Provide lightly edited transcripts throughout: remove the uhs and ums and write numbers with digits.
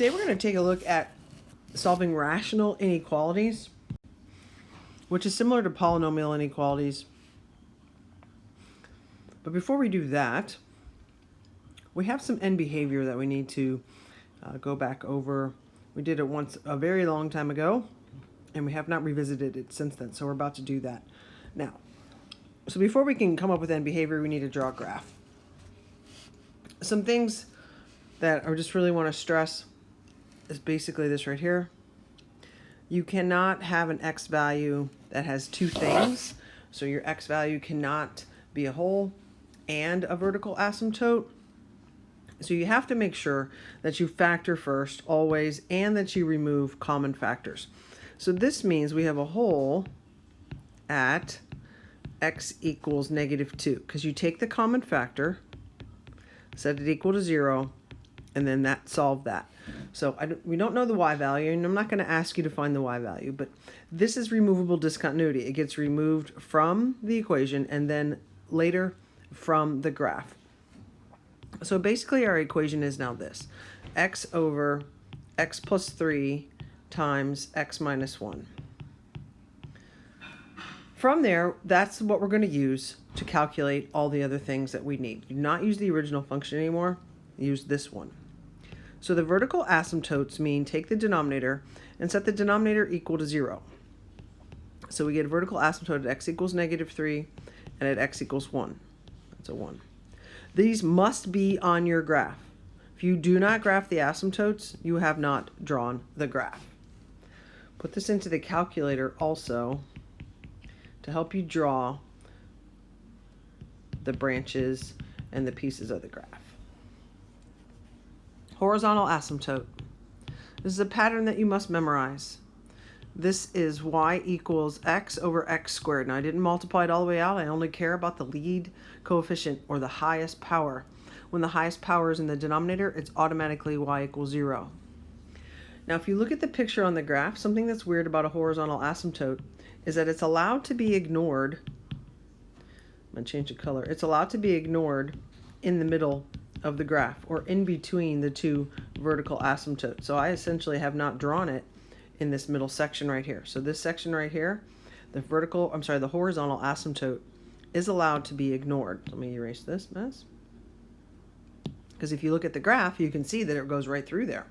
Today we're going to take a look at solving rational inequalities, which is similar to polynomial inequalities. But before we do that, we have some end behavior that we need to go back over. We did it once a very long time ago, and we have not revisited it since then, so we're about to do that now. So before we can come up with end behavior, we need to draw a graph. Some things that I just really want to stress is basically this right here. You cannot have an x value that has two things. So your x value cannot be a whole and a vertical asymptote. So you have to make sure that you factor first always and that you remove common factors. So this means we have a whole at x equals -2 because you take the common factor, set it equal to 0, and then that solved that. So we don't know the y value, and I'm not going to ask you to find the y value, but this is removable discontinuity. It gets removed from the equation and then later from the graph. So basically our equation is now this: x over x plus 3 times x minus 1. From there, that's what we're going to use to calculate all the other things that we need. Do not use the original function anymore. Use this one. So the vertical asymptotes mean take the denominator and set the denominator equal to 0. So we get a vertical asymptote at x equals -3 and at x equals 1. That's a 1. These must be on your graph. If you do not graph the asymptotes, you have not drawn the graph. Put this into the calculator also to help you draw the branches and the pieces of the graph. Horizontal asymptote. This is a pattern that you must memorize. This is y equals x over x squared. Now I didn't multiply it all the way out. I only care about the lead coefficient or the highest power. When the highest power is in the denominator, it's automatically y equals 0. Now if you look at the picture on the graph, something that's weird about a horizontal asymptote is that it's allowed to be ignored. I'm going to change the color. It's allowed to be ignored in the middle of the graph or in between the two vertical asymptotes. So I essentially have not drawn it in this middle section right here. So this section right here, the horizontal asymptote is allowed to be ignored. Let me erase this mess. Because if you look at the graph, you can see that it goes right through there.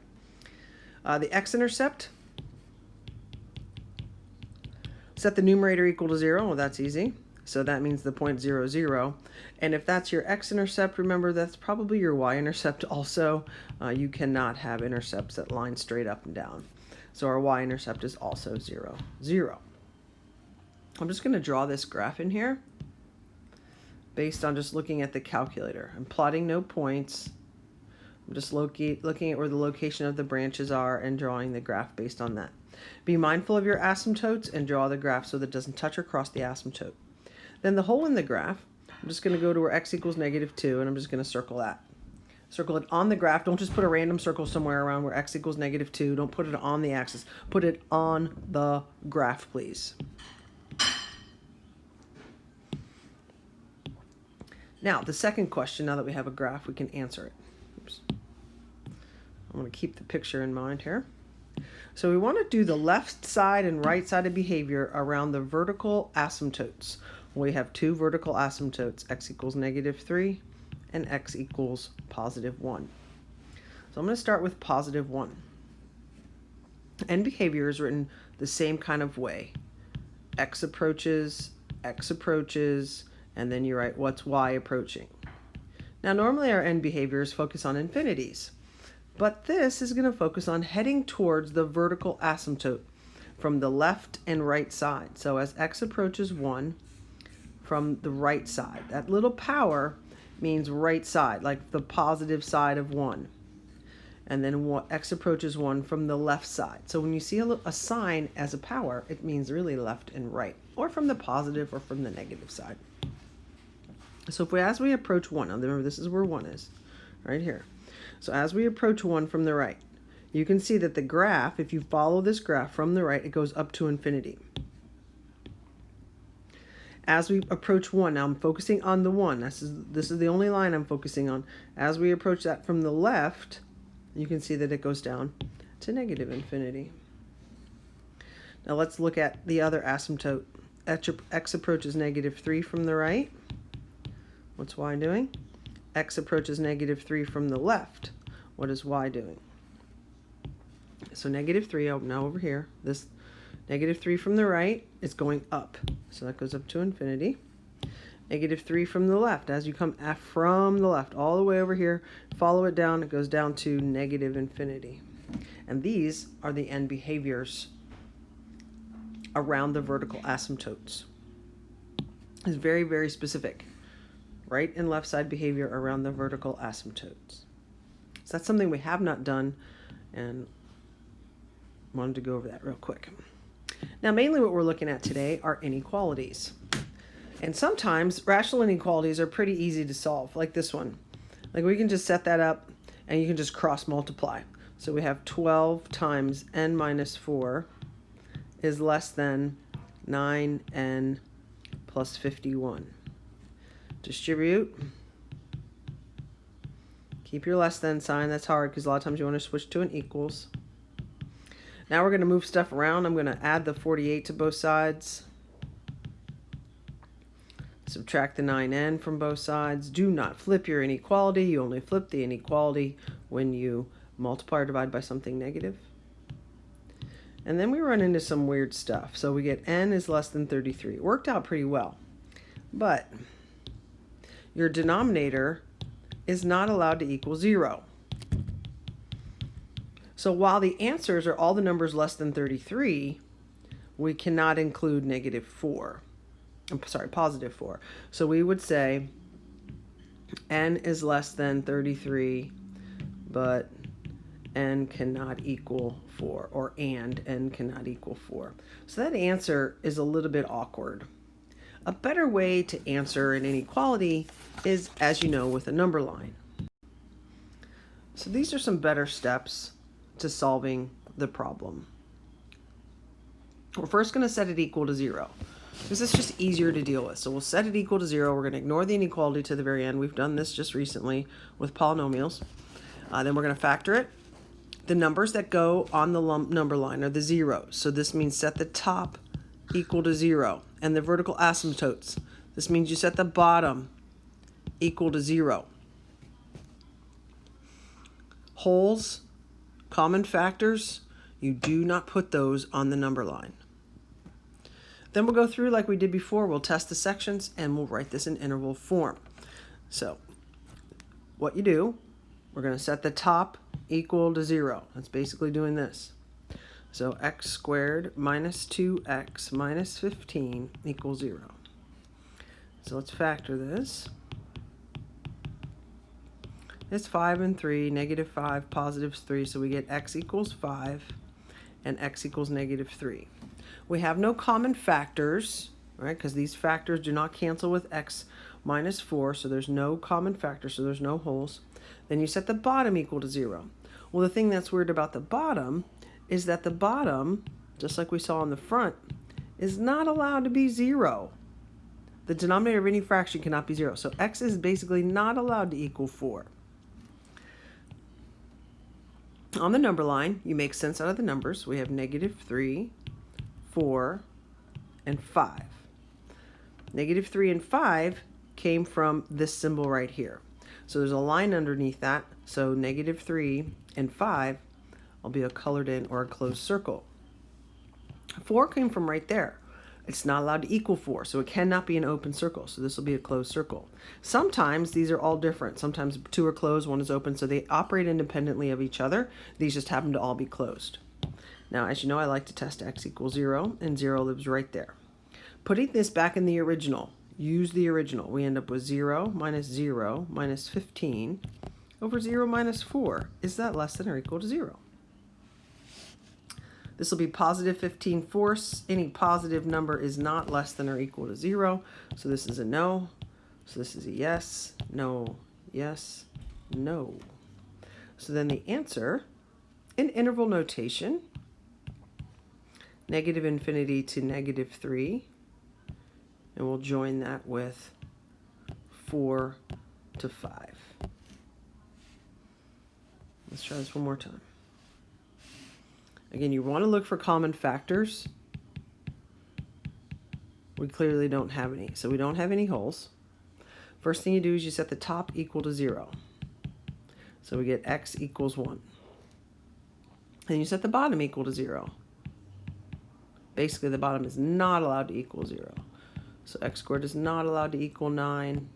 The x-intercept, set the numerator equal to 0. Well, that's easy. So that means the point 0, 0. And if that's your x-intercept, remember that's probably your y-intercept also. You cannot have intercepts that line straight up and down. So our y-intercept is also 0, 0. I'm just going to draw this graph in here based on just looking at the calculator. I'm plotting no points. I'm just looking at where the location of the branches are and drawing the graph based on that. Be mindful of your asymptotes and draw the graph so that it doesn't touch or cross the asymptote. Then the hole in the graph, I'm just going to go to where x equals -2, and I'm just going to circle that. Circle it on the graph. Don't just put a random circle somewhere around where x equals -2. Don't put it on the axis. Put it on the graph, please. Now, the second question, now that we have a graph, we can answer it. Oops. I'm going to keep the picture in mind here. So we want to do the left side and right side of behavior around the vertical asymptotes. We have two vertical asymptotes, x equals -3 and x equals +1. So I'm going to start with +1. End behavior is written the same kind of way. X approaches, and then you write what's y approaching. Now normally our end behaviors focus on infinities, but this is going to focus on heading towards the vertical asymptote from the left and right side. So as x approaches 1 from the right side, that little power means right side, like the positive side of 1. And then x approaches 1 from the left side. So when you see a sign as a power, it means really left and right, or from the positive or from the negative side. So as we approach 1, now remember this is where 1 is, right here. So as we approach 1 from the right, you can see that the graph, if you follow this graph from the right, it goes up to infinity. As we approach 1, now I'm focusing on the 1. This is the only line I'm focusing on. As we approach that from the left, you can see that it goes down to negative infinity. Now let's look at the other asymptote. X approaches negative 3 from the right. What's y doing? X approaches negative 3 from the left. What is y doing? So negative 3, now over here, this negative 3 from the right is going up. So that goes up to infinity. Negative 3 from the left. As you come from the left all the way over here, follow it down, it goes down to negative infinity. And these are the end behaviors around the vertical asymptotes. It's very, very specific. Right and left side behavior around the vertical asymptotes. So that's something we have not done, and wanted to go over that real quick. Now, mainly what we're looking at today are inequalities. And sometimes rational inequalities are pretty easy to solve, like this one. Like we can just set that up and you can just cross multiply. So we have 12 times n minus 4 is less than 9n plus 51. Distribute. Keep your less than sign. That's hard because a lot of times you want to switch to an equals. Now we're going to move stuff around. I'm going to add the 48 to both sides. Subtract the 9n from both sides. Do not flip your inequality. You only flip the inequality when you multiply or divide by something negative. And then we run into some weird stuff. So we get n is less than 33. It worked out pretty well. But your denominator is not allowed to equal 0. So while the answers are all the numbers less than 33, we cannot include negative 4. I'm sorry, positive 4. So we would say n is less than 33, but n cannot equal 4, or and n cannot equal 4. So that answer is a little bit awkward. A better way to answer an inequality is, as you know, with a number line. So these are some better steps to solving the problem. We're first going to set it equal to 0. Because it's just easier to deal with. So we'll set it equal to 0. We're going to ignore the inequality to the very end. We've done this just recently with polynomials. Then we're going to factor it. The numbers that go on the number line are the zeros. So this means set the top equal to 0. And the vertical asymptotes. This means you set the bottom equal to 0. Wholes, common factors, you do not put those on the number line. Then we'll go through like we did before. We'll test the sections and we'll write this in interval form. So what you do, we're going to set the top equal to 0. That's basically doing this. So x squared minus 2x minus 15 equals 0. So let's factor this. It's 5 and 3, negative 5, positive 3. So we get x equals 5 and x equals negative 3. We have no common factors, right? Because these factors do not cancel with x minus 4. So there's no common factor, so there's no wholes. Then you set the bottom equal to 0. Well, the thing that's weird about the bottom is that the bottom, just like we saw on the front, is not allowed to be 0. The denominator of any fraction cannot be 0. So x is basically not allowed to equal 4. On the number line, you make sense out of the numbers. We have negative 3, 4, and 5. Negative 3 and 5 came from this symbol right here. So there's a line underneath that. So negative 3 and 5 will be a colored in or a closed circle. 4 came from right there. It's not allowed to equal 4, so it cannot be an open circle. So this will be a closed circle. Sometimes these are all different. Sometimes 2 are closed, 1 is open, so they operate independently of each other. These just happen to all be closed. Now, as you know, I like to test x equals 0, and 0 lives right there. Putting this back in the original, use the original. We end up with 0 minus 15 over 0 minus 4. Is that less than or equal to 0? This will be positive 15 fourths. Any positive number is not less than or equal to 0. So this is a no. So this is a yes, no, yes, no. So then the answer in interval notation, negative infinity to negative 3. And we'll join that with 4 to 5. Let's try this one more time. Again, you want to look for common factors. We clearly don't have any, so we don't have any holes. First thing you do is you set the top equal to 0. So we get x equals 1. And you set the bottom equal to 0. Basically, the bottom is not allowed to equal 0. So x squared is not allowed to equal 9.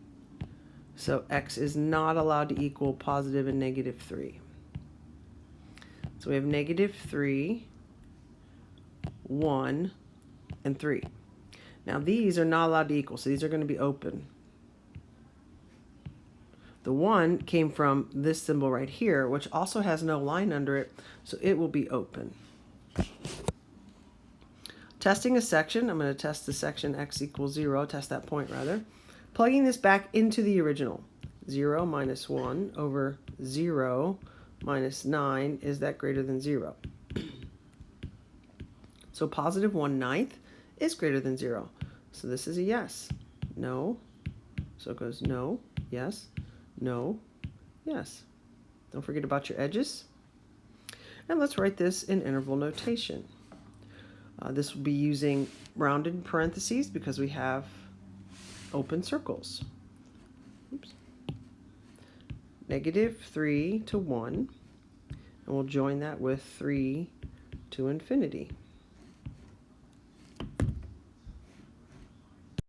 So x is not allowed to equal positive and negative 3. So we have negative 3, 1, and 3. Now these are not allowed to equal, so these are going to be open. The 1 came from this symbol right here, which also has no line under it, so it will be open. Testing a section, I'm going to test the section x equals 0, test that point rather. Plugging this back into the original. 0 minus 1 over 0 minus 9, is that greater than 0? So positive 1/9 is greater than 0. So this is a yes. No. So it goes no, yes, no, yes. Don't forget about your edges. And let's write this in interval notation. This will be using rounded parentheses because we have open circles. Oops. Negative 3 to 1. And we'll join that with 3 to infinity.